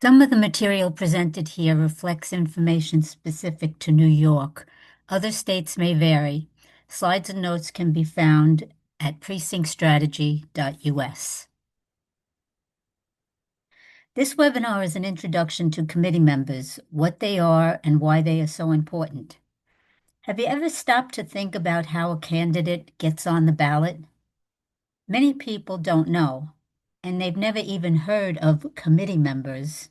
Some of the material presented here reflects information specific to New York. Other states may vary. Slides and notes can be found at precinctstrategy.us. This webinar is an introduction to committee members, what they are and why they are so important. Have you ever stopped to think about how a candidate gets on the ballot? Many people don't know, and they've never even heard of committee members.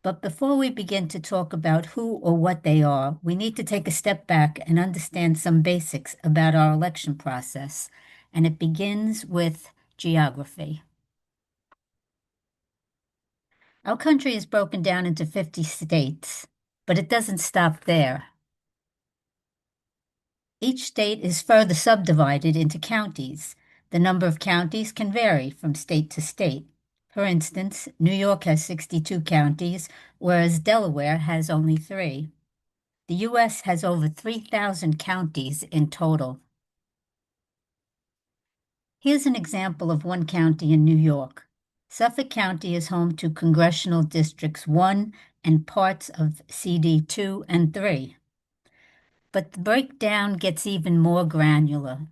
But before we begin to talk about who or what they are, we need to take a step back and understand some basics about our election process, and it begins with geography. Our country is broken down into 50 states, but it doesn't stop there. Each state is further subdivided into counties. The number of counties can vary from state to state. For instance, New York has 62 counties, whereas Delaware has only 3. The U.S. has over 3,000 counties in total. Here's an example of one county in New York. Suffolk County is home to Congressional Districts 1 and parts of CD 2 and 3. But the breakdown gets even more granular.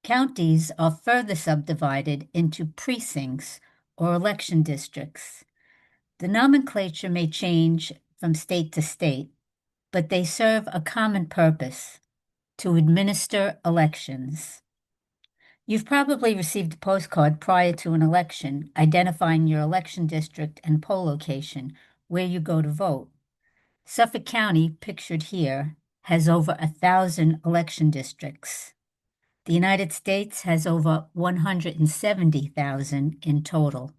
Counties are further subdivided into precincts or election districts. The nomenclature may change from state to state, but they serve a common purpose: to administer elections. You've probably received a postcard prior to an election identifying your election district and poll location, where you go to vote. Suffolk County, pictured here, has over 1,000 election districts. The United States has over 170,000 in total.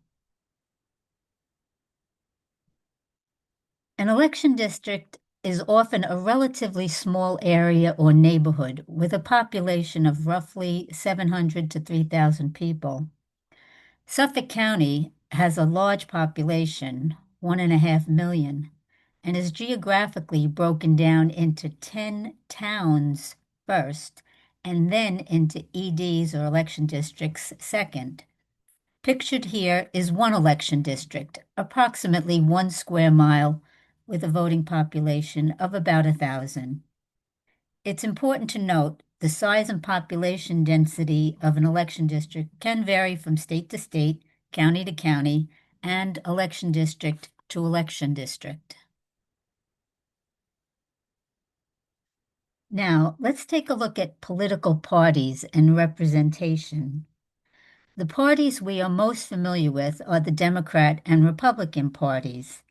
An election district is often a relatively small area or neighborhood with a population of roughly 700 to 3,000 people. Suffolk County has a large population, 1.5 million, and is geographically broken down into 10 towns first, and then into EDs or election districts second. Pictured here is one election district, approximately 1 square mile, with a voting population of about 1,000. It's important to note the size and population density of an election district can vary from state to state, county to county, and election district to election district. Now, let's take a look at political parties and representation. The parties we are most familiar with are the Democrat and Republican parties,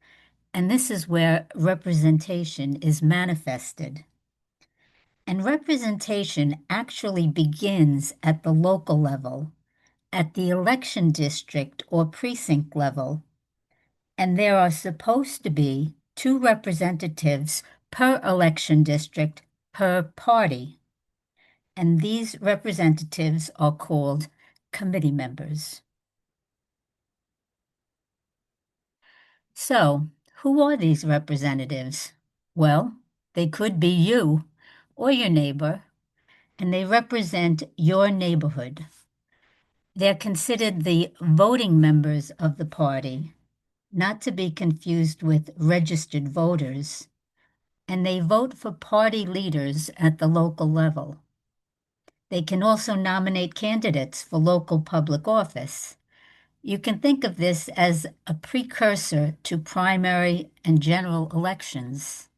and this is where representation is manifested. And representation actually begins at the local level, at the election district or precinct level, and there are supposed to be 2 representatives per election district per party, and these representatives are called committee members. So, who are these representatives? Well, they could be you or your neighbor, and they represent your neighborhood. They're considered the voting members of the party, not to be confused with registered voters, and they vote for party leaders at the local level. They can also nominate candidates for local public office. You can think of this as a precursor to primary and general elections.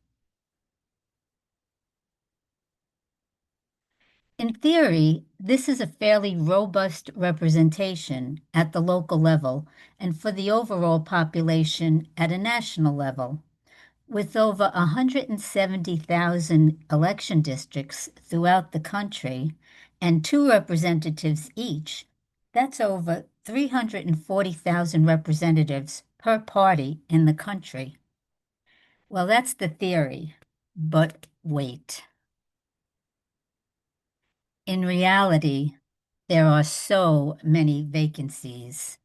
In theory, this is a fairly robust representation at the local level and for the overall population at a national level. With over 170,000 election districts throughout the country and 2 representatives each, that's over 340,000 representatives per party in the country. Well, that's the theory, but wait. In reality, there are so many vacancies.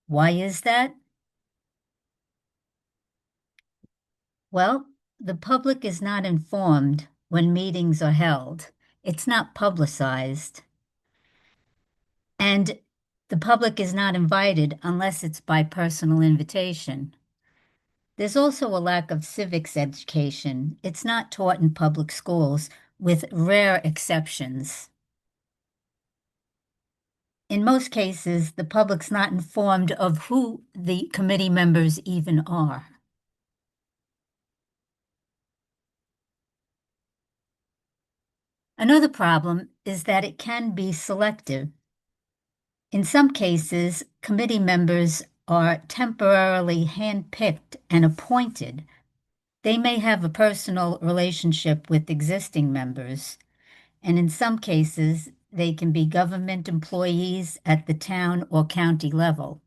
Why is that? Well, the public is not informed when meetings are held. It's not publicized. And The public is not invited unless it's by personal invitation. There's also a lack of civics education. It's not taught in public schools, with rare exceptions. In most cases, the public's not informed of who the committee members even are. Another problem is that it can be selective. In some cases, committee members are temporarily handpicked and appointed. They may have a personal relationship with existing members, and in some cases, they can be government employees at the town or county level.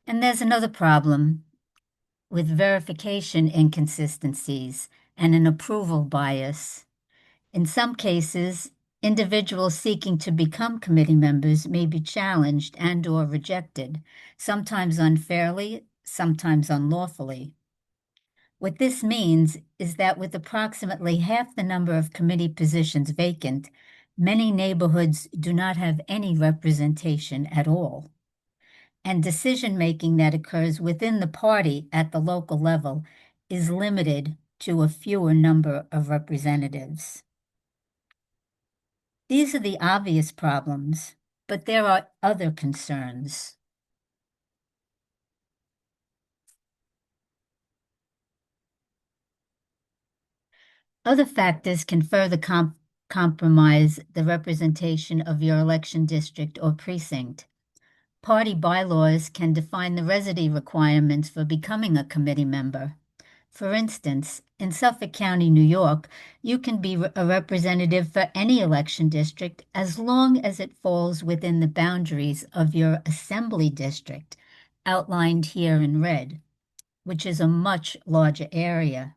And there's another problem with verification inconsistencies and an approval bias. In some cases, individuals seeking to become committee members may be challenged and/or rejected, sometimes unfairly, sometimes unlawfully. What this means is that with approximately half the number of committee positions vacant, many neighborhoods do not have any representation at all. And decision-making that occurs within the party at the local level is limited to a fewer number of representatives. These are the obvious problems, but there are other concerns. Other factors can further compromise the representation of your election district or precinct. Party bylaws can define the residency requirements for becoming a committee member. For instance, in Suffolk County, New York, you can be a representative for any election district as long as it falls within the boundaries of your assembly district, outlined here in red, which is a much larger area.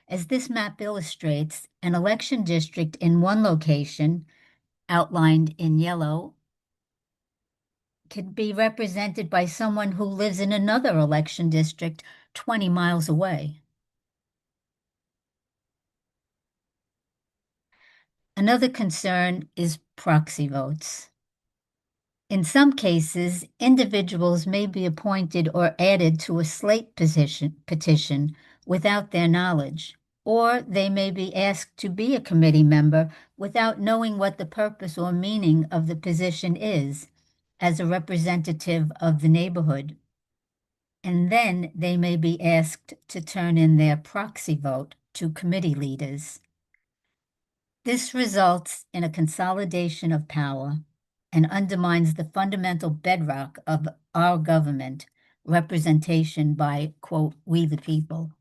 As this map illustrates, an election district in one location, outlined in yellow, can be represented by someone who lives in another election district 20 miles away. Another concern is proxy votes. In some cases, individuals may be appointed or added to a slate petition without their knowledge, or they may be asked to be a committee member without knowing what the purpose or meaning of the position is as a representative of the neighborhood. And then they may be asked to turn in their proxy vote to committee leaders. This results in a consolidation of power and undermines the fundamental bedrock of our government, representation by, quote, we the people.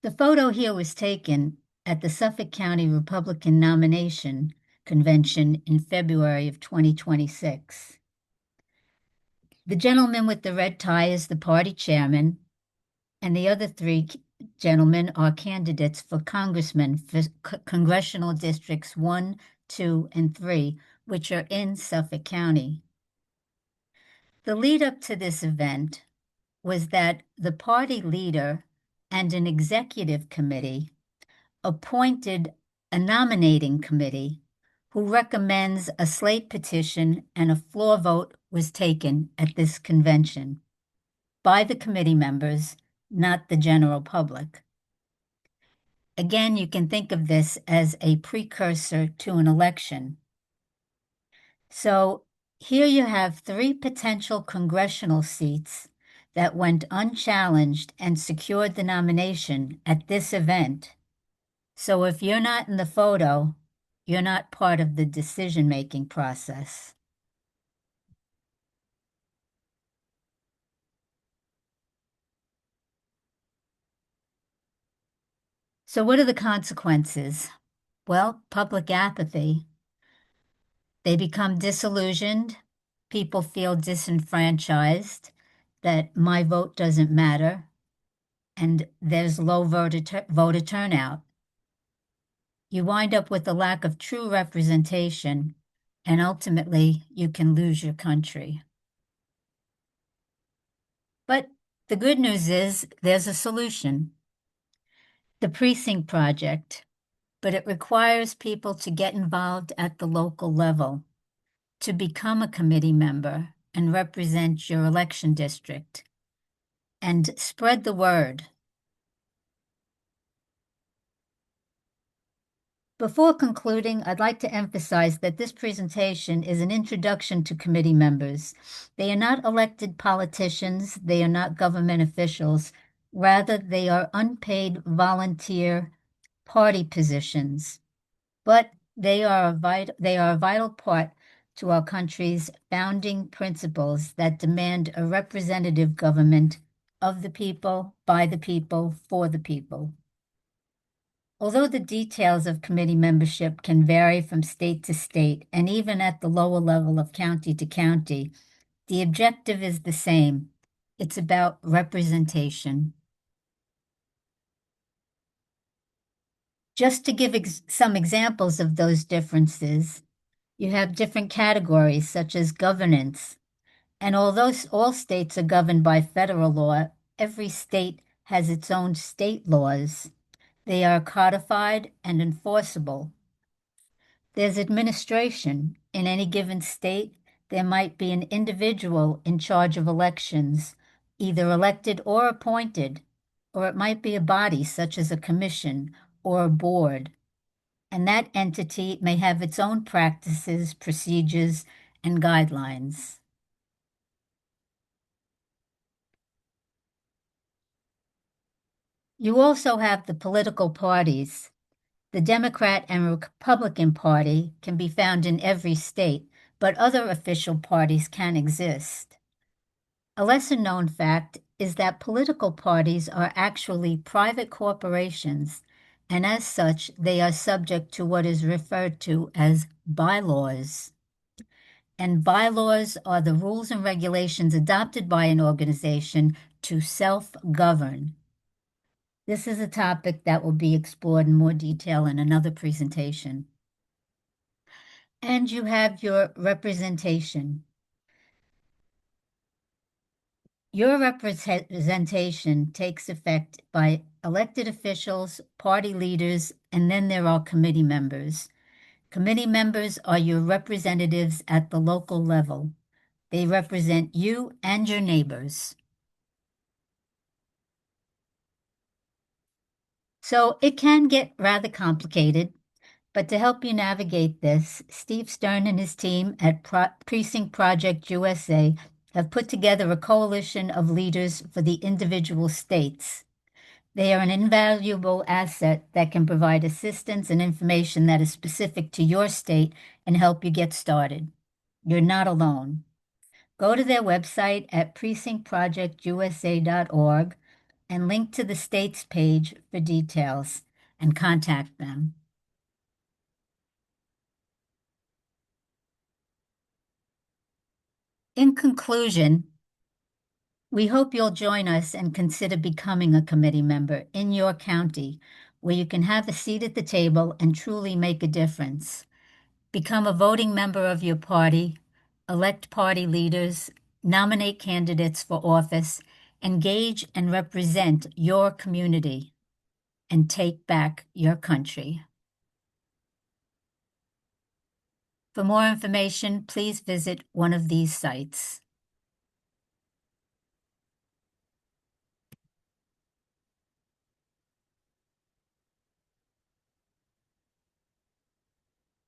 The photo here was taken at the Suffolk County Republican Nomination Convention in February of 2026. The gentleman with the red tie is the party chairman, and the other three gentlemen are candidates for congressmen for congressional districts 1, 2, and 3, which are in Suffolk County. The lead up to this event was that the party leader and an executive committee appointed a nominating committee who recommends a slate petition, and a floor vote was taken at this convention by the committee members, not the general public. Again, you can think of this as a precursor to an election. So here you have 3 potential congressional seats that went unchallenged and secured the nomination at this event. So if you're not in the photo, you're not part of the decision-making process. So what are the consequences? Well, public apathy. They become disillusioned. People feel disenfranchised, that my vote doesn't matter, and there's low voter turnout. You wind up with a lack of true representation, and ultimately you can lose your country. But the good news is there's a solution. the Precinct project, but it requires people to get involved at the local level, to become a committee member and represent your election district, and spread the word. Before concluding, I'd like to emphasize that this presentation is an introduction to committee members. They are not elected politicians, they are not government officials. Rather, they are unpaid volunteer party positions. But they are a vital part to our country's founding principles that demand a representative government of the people, by the people, for the people. Although the details of committee membership can vary from state to state and even at the lower level of county to county, the objective is the same. It's about representation. Just to give some examples of those differences, you have different categories such as governance. And although all states are governed by federal law, every state has its own state laws. They are codified and enforceable. There's administration. In any given state, there might be an individual in charge of elections, either elected or appointed, or it might be a body such as a commission or a board. And that entity may have its own practices, procedures, and guidelines. You also have the political parties. The Democrat and Republican Party can be found in every state, but other official parties can exist. A lesser-known fact is that political parties are actually private corporations, and as such, they are subject to what is referred to as bylaws. And bylaws are the rules and regulations adopted by an organization to self-govern. This is a topic that will be explored in more detail in another presentation. And you have your representation. Your representation takes effect by elected officials, party leaders, and then there are committee members. Committee members are your representatives at the local level. They represent you and your neighbors. So it can get rather complicated, but to help you navigate this, Steve Stern and his team at Precinct Project USA have put together a coalition of leaders for the individual states. They are an invaluable asset that can provide assistance and information that is specific to your state and help you get started. You're not alone. Go to their website at precinctprojectusa.org and link to the state's page for details and contact them. In conclusion, we hope you'll join us and consider becoming a committee member in your county, where you can have a seat at the table and truly make a difference. Become a voting member of your party, elect party leaders, nominate candidates for office, engage and represent your community, and take back your country. For more information, please visit one of these sites.